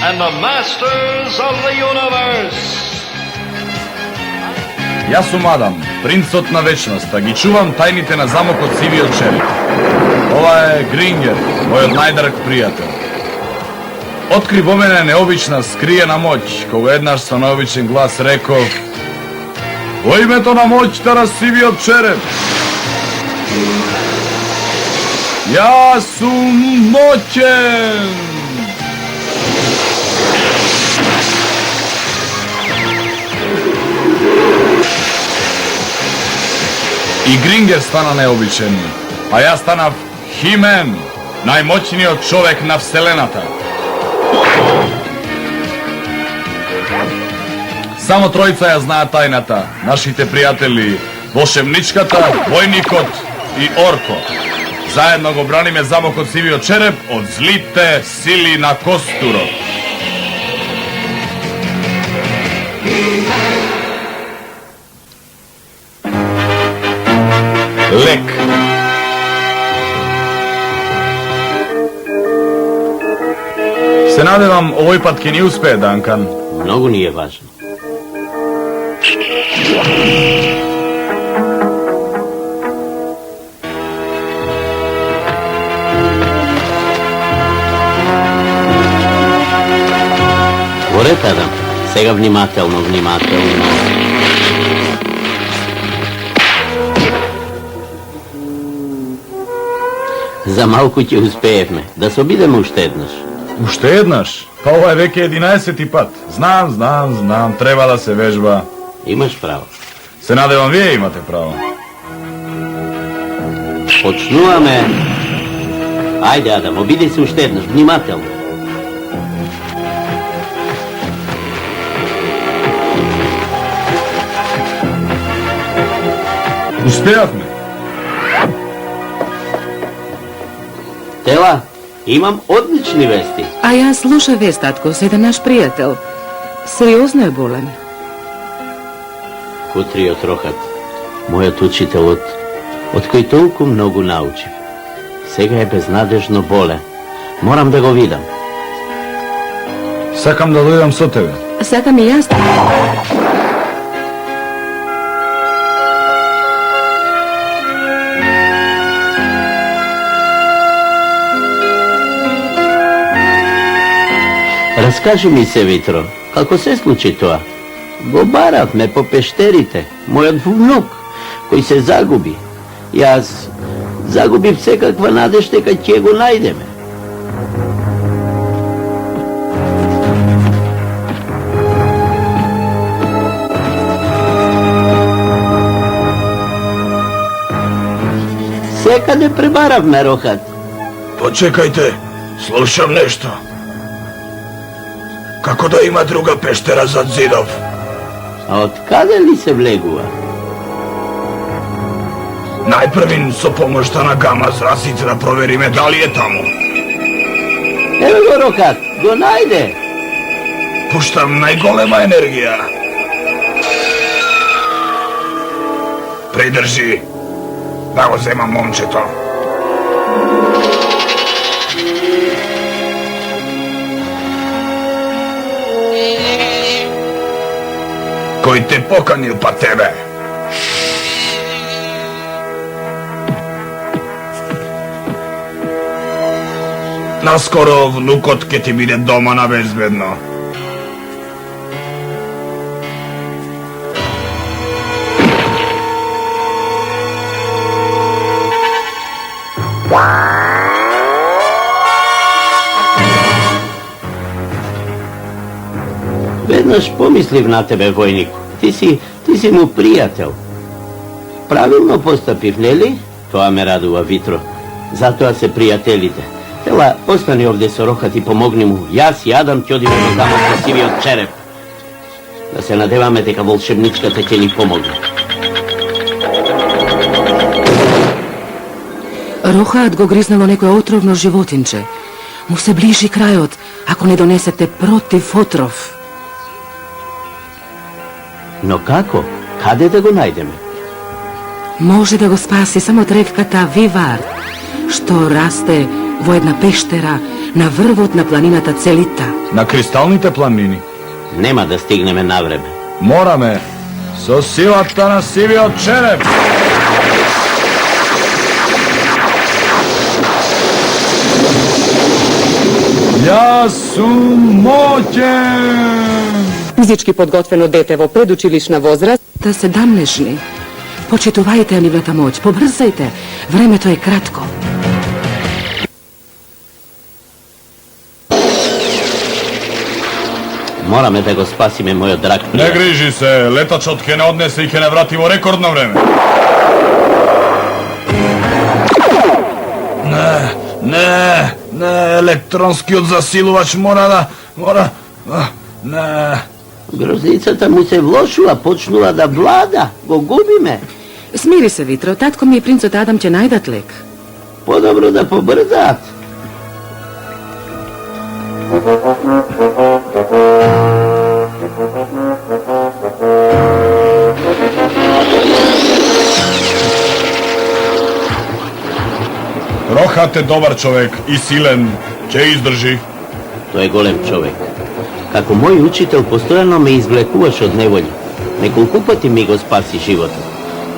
and the masters of the universe. Јас сум Адам, принцот на вечноста, ги чувам тајните на замокот Сивиот череп. Ова е Грингер, мојот најдраг пријател. Откри во мене необична скриена моќ, кога еднаш со необичен глас реков: во името на моќта на Сивиот череп, јас сум моќен! И Грингер стана необичен, а јас станав Химен, најмоćниот човек на Вселената. Само тројца ја знаат тајната, нашите пријатели, волшебничката, војникот и Орко. Заедно го браниме замокот Сивиот череп од злите сили на Костурот. Лек. Се надевам овој пат ќе ни успее, Данкан. Многу ни е важно. Горет, Адам. Сега внимателно, внимателно. За малку ќе успеевме. Да се обидеме уште еднаш. Уште еднаш? Па ова е веќе 11-ти пат. Знам, треба да се вежба. Имаш право. Се надевам вие имате право. Почнуваме. Ајде, Адам, обиди се уште еднаш, внимателно. Успеавме. Тела, имам одлични вести. А јас слуша вест, татко, за еден наш пријател. Сериозно е болен. Кутриот Рохат, мојот учител од кој толку многу научив. Сега е безнадежно болен. Морам да го видам. Сакам да дојдам со тебе. Сакам и јас. Раскажи ми се, Витро, како се случи тоа? Го баравме по пештерите, мојот внук, кој се загуби. Јас загубив секаква надеж дека ќе го најдеме. Секаде пребаравме, Рохат. Почекајте, слушам нешто. Како да има друга пештера зад зидов? А од каде ли се влегува? Најпрвин со помошта на гама зрасите да провериме дали е таму. Еве го, Рохат, го најде. Пуштам најголема енергија. Придржи, да го земам момчето. Кој те поканил па тебе? Наскоро внукот ке ти биде дома на безбедно. Веднаш помислив на тебе, војнику. Ти си му пријател. Правилно постапив, нели? Тоа ме радува, Витро. Затоа се пријателите. Тела, остани овде со Рохат и помогни му. Јас и Адам ќе одиме во замок на Сивиот череп. Да се надеваме дека волшебничката ќе ни помогне. Рохат го гризнало некој отровно животинче. Му се ближи крајот, ако не донесете против отров. Но како? Каде да го најдеме? Може да го спаси само тревката Вивар, што расте во една пештера на врвот на планината Целита. На кристалните планини. Нема да стигнеме на време. Мораме со силата на сивиот череп. Јас сум моќен! Физички подготвено дете во предучилишна возраст. Да се дамнешни. Почитувајте ја нивната моќ, побрзајте. Времето е кратко. Мораме да го спасиме мојот драг Не пријател. грижи се, летачот ќе не однесе и ќе не врати во рекордно време. Не, електронскиот засилувач мора. Не. Грозницата му се влошува, почнува да влада. Го губиме. Смири се, Витро, татко ми и принцот Адам ќе најдат лек. Подобро да побрзаат. Рохат е добар човек и силен, ќе издржи. Тој е голем човек. Како мој учител постојано ме извлекуваш од неволја. Неколку пати ми го спаси животот.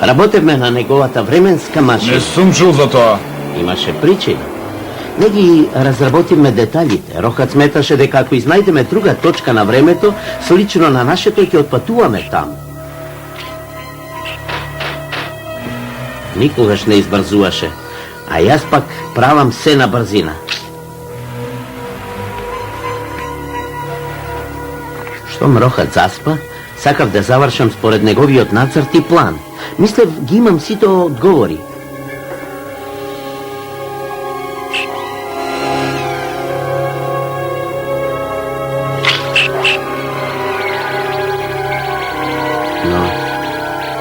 Работевме на неговата временска машина. Не сум чул за тоа. Имаше причина. Не ги разработивме деталите. Рохат сметаше дека ако изнајдеме друга точка на времето, слично на нашето, ќе отпатуваме таму. Никогаш не избрзуваше, а јас пак правам се на брзина. Штом Рохат заспа, сакав да завршам според неговиот нацрт и план. Мислев, ги имам сите одговори.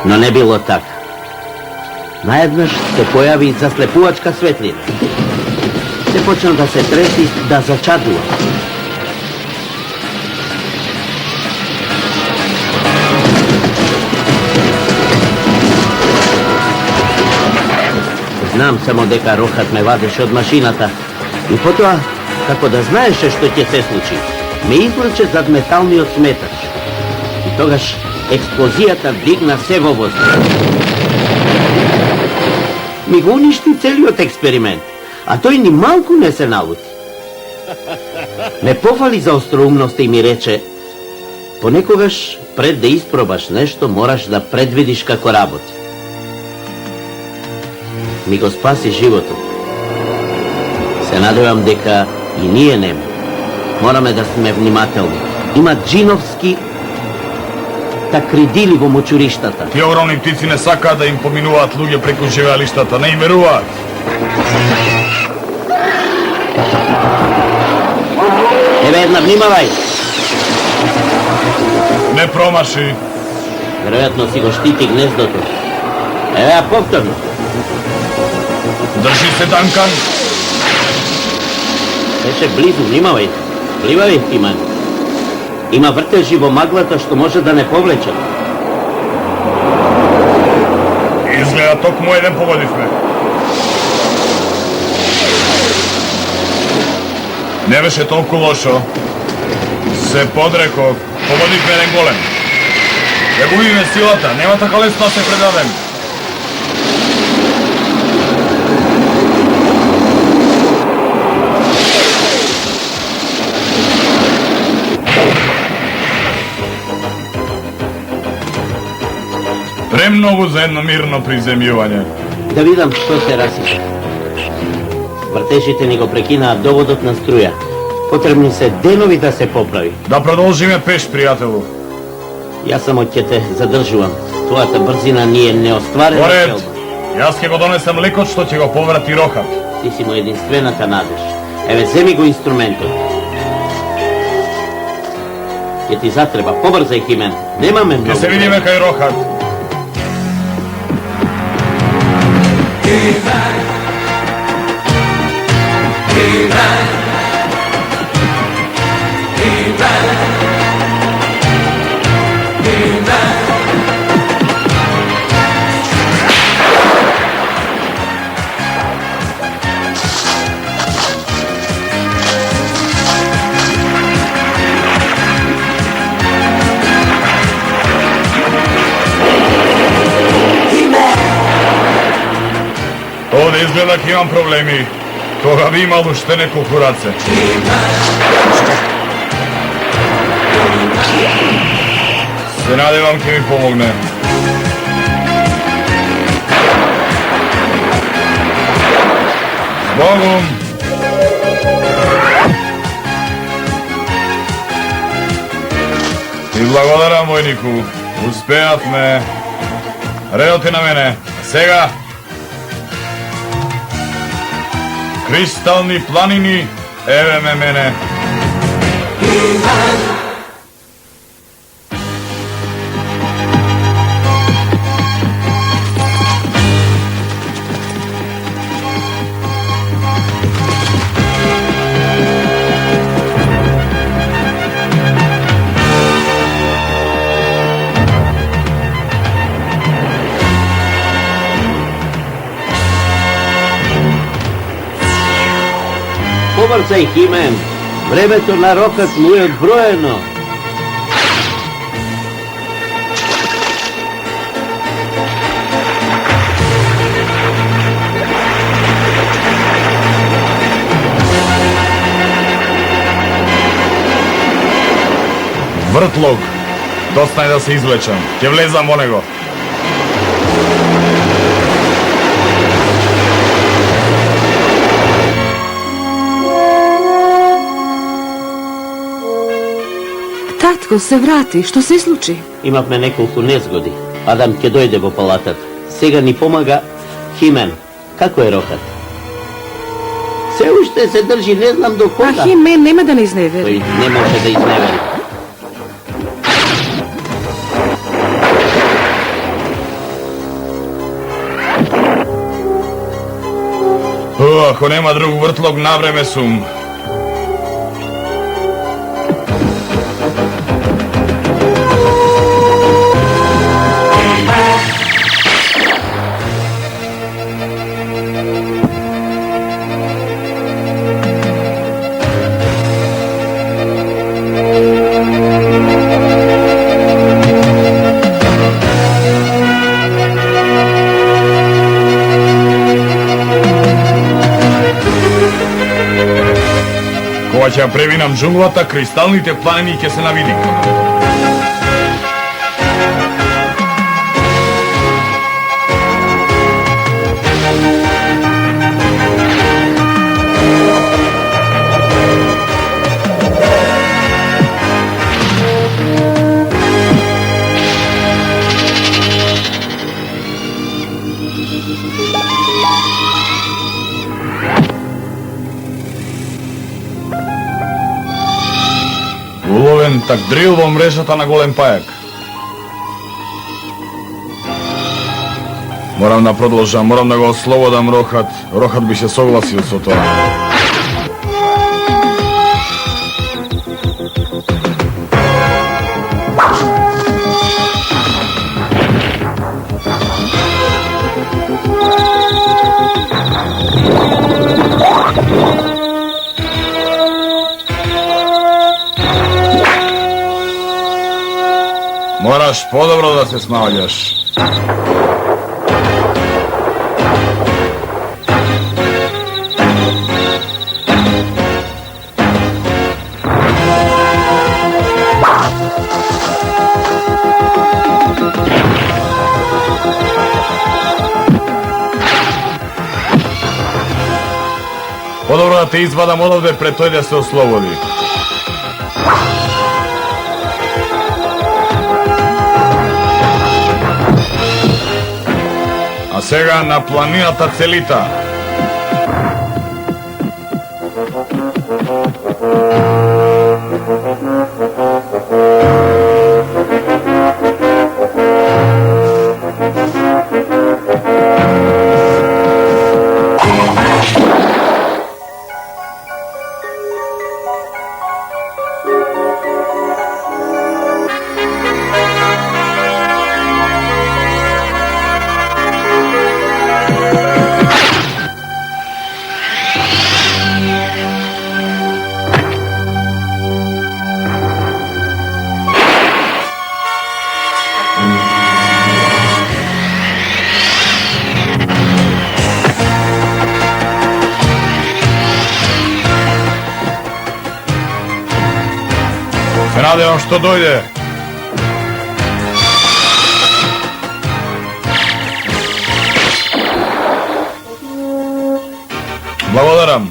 Но не било така. Наеднаш се појави заслепувачка светлина. Се почна да се треси, да зачадува. Знам само дека Рохат ме вадеше од машината и потоа, како да знаеше што ќе се случи, ме извлече зад металниот сметач. И тогаш експлозијата дигна се во воздух. Ми го уништи целиот експеримент, а тој ни малку не се налути. Ме пофали за остроумноста и ми рече: понекогаш, пред да испробаш нешто, мораш да предвидиш како работи. Ми го спаси животот. Се надевам дека и ние нема. Мораме да сме внимателни. Има джиновски такридили во мочуриштата. Тие огромни птици не сакаат да им поминуваат луѓе преку живеалиштата, не им веруваат. Еве една, внимавај! Не промаши. Веројатно си го штити гнездото. Еве ја повторно. Држи се, Данкан. Беше близу, внимавај. Вливај, Тиман. Има вртежи во маглата што може да не повлече. Изгледа токму еден погодивме. Не беше толку лошо. Се подреков. Погодивме еден голем. Ја губиме силата, нема така лесно да се предадем. Премногу за едно мирно приземјување. Да видам што се расипа. Вртежите ни го прекинаат доводот на струја. Потребни се денови да се поправи. Да продолжиме пеш, пријателу. Јас само ќе те задржувам. Твојата брзина ни е неостварена Поред, целба. јас ќе го донесам лекот што ќе го поврати Рохат. Ти си му единствената надеж. Еве, земи го инструментот. Ќе ти затреба, побрзај, Химен. Немаме Ќе многу. се видиме кај Рохат. изгледа ќе имам проблеми. Тога би имал уште неколку раце. Се надевам ќе ми помогне. Богом! И благодарам, војнику. Успеавме. Редот е на мене. А сега... Кристални планини, еве ме мене. Побрзај, Химен. Времето на рокот му е одброено. Вртлог. Доста е да се извлечам. Ќе влезам во него. Татко се врати, што се случи? Имавме неколку незгоди. Адам ќе дојде во палатата. Сега ни помага Химен. Како е рокот? Се уште се држи, не знам до кога. А Химен нема да не изневери. Тој не може да изневери. Ако нема друг вртлог, навреме сум. Кога ќе преминам джунглата, кристалните планини ќе се навиди. Уловен так дрил во мрежата на голем пајак. Морам да продолжам, морам да го ослободам Рохат. Рохат би се согласил со тоа. Мораш подобро да се снаоѓаш. Подобро да те извадам одовде пред тој да се ослободи. А сега на планината Целита. Се надевам што дојде. Благодарам.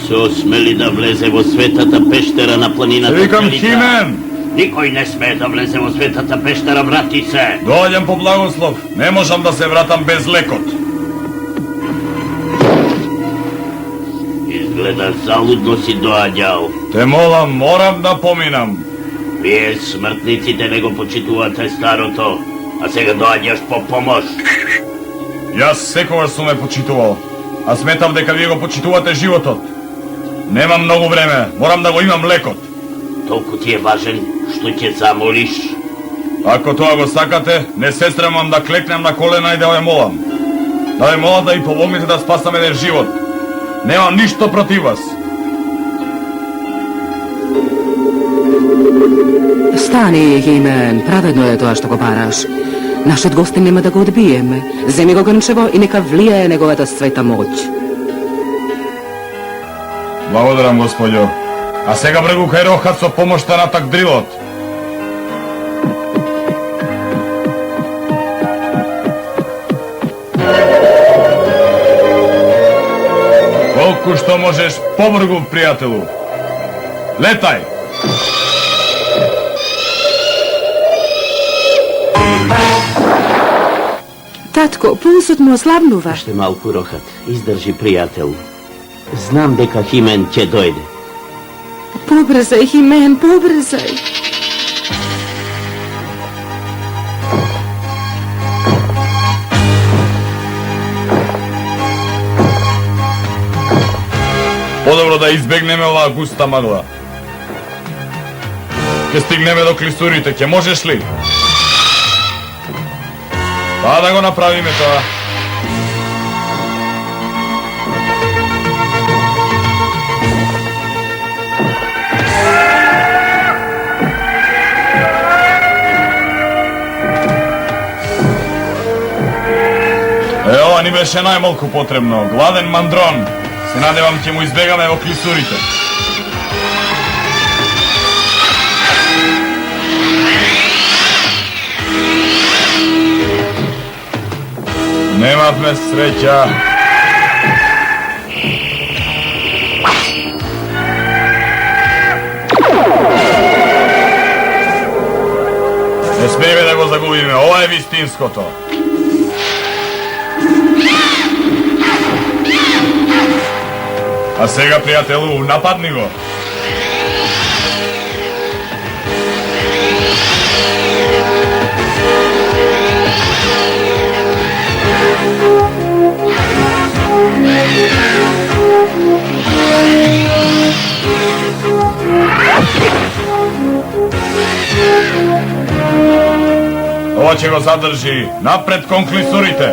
Се осмели да влезе во светата пештера на планината Викам Химен! Никој не смее да влезе во светата пештера, врати се! Доаѓам по благослов. Не можам да се вратам без лекот. Изгледа залудно си доаѓал. Те молам, морам да поминам. Вие смртниците не го почитувате старото, а сега доаѓаш по помош. Јас секогаш сум ме почитувал, а сметам дека вие го почитувате животот. Нема многу време, морам да го имам лекот. Толку ти е важен што ќе замолиш? Ако тоа го сакате, не се срамам да клекнем на колена и да ве молам. Да ве молам да и помогнете да спасам еден живот. Немам ништо против вас. Стани, Химен, праведно е тоа што го бараш. Нашиот гостин нема да го одбиеме. Земи го грнчево и нека влијае неговата света моќ. Благодарам, господјо. А сега брегукај рохат со помошта на такдрилот. Колку што можеш побргу, пријателу. Летај! Татко, пулсот му ослабнува. Уште малку, Рохат. Издржи, пријател. Знам дека Химен ќе дојде. Побрзај, Химен, побрзај. Подобро да избегнеме оваа густа магла. Ке стигнеме до клисурите, ќе можеш ли? Па да го направиме тоа. Ова ни беше најмалку потребно. Гладен мандрон. Се надевам ќе му избегаме во клисурите. Немавме среќа. Не смееме да го загубиме. Ова е вистинското. А сега, пријателу, нападни го. Ова ќе го задржи. Напред кон клисурите.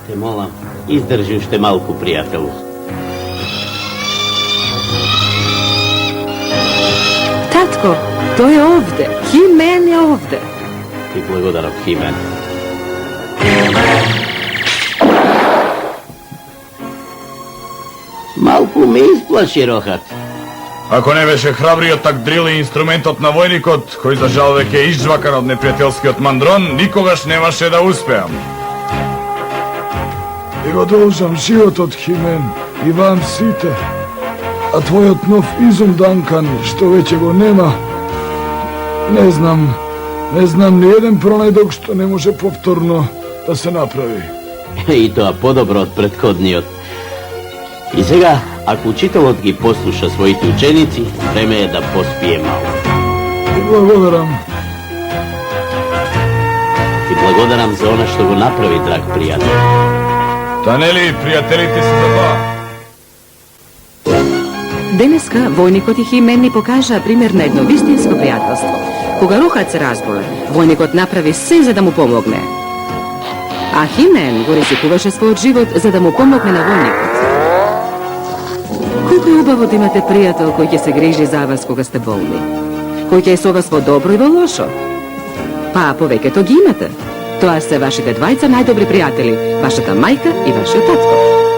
Те молам, издржи уште малку, пријател. Татко, тој е овде. Химен е овде. Ти благодарам, Химен. Малку ме исплаши, Рохат. Ако не беше храбриот такдрил и инструментот на војникот, кој за жал веќе е изжвакан од непријателскиот мандрон, никогаш немаше да успеам. И го должам животот, Химен, и вам сите. А твојот нов изум, Данкан, што веќе го нема, не знам ни еден пронајдок што не може повторно да се направи. И тоа подобро од претходниот. И сега, ако учителот ги послуша своите ученици, време е да поспие малку. Ти благодарам. Ти благодарам за она што го направи, драг пријател. Та нели пријателите се за тоа? Денеска војникот и Химен ни покажа пример на едно вистинско пријателство. Кога рухат се разболе, војникот направи се за да му помогне. А Химен го ризикуваше својот живот за да му помогне на војникот. Колку е убаво да имате пријател кој ќе се грижи за вас кога сте болни. Кој ќе е со вас во добро и во лошо. Па повеќето ги имате. Тоа се вашите двајца најдобри пријатели, вашата мајка и вашиот татко.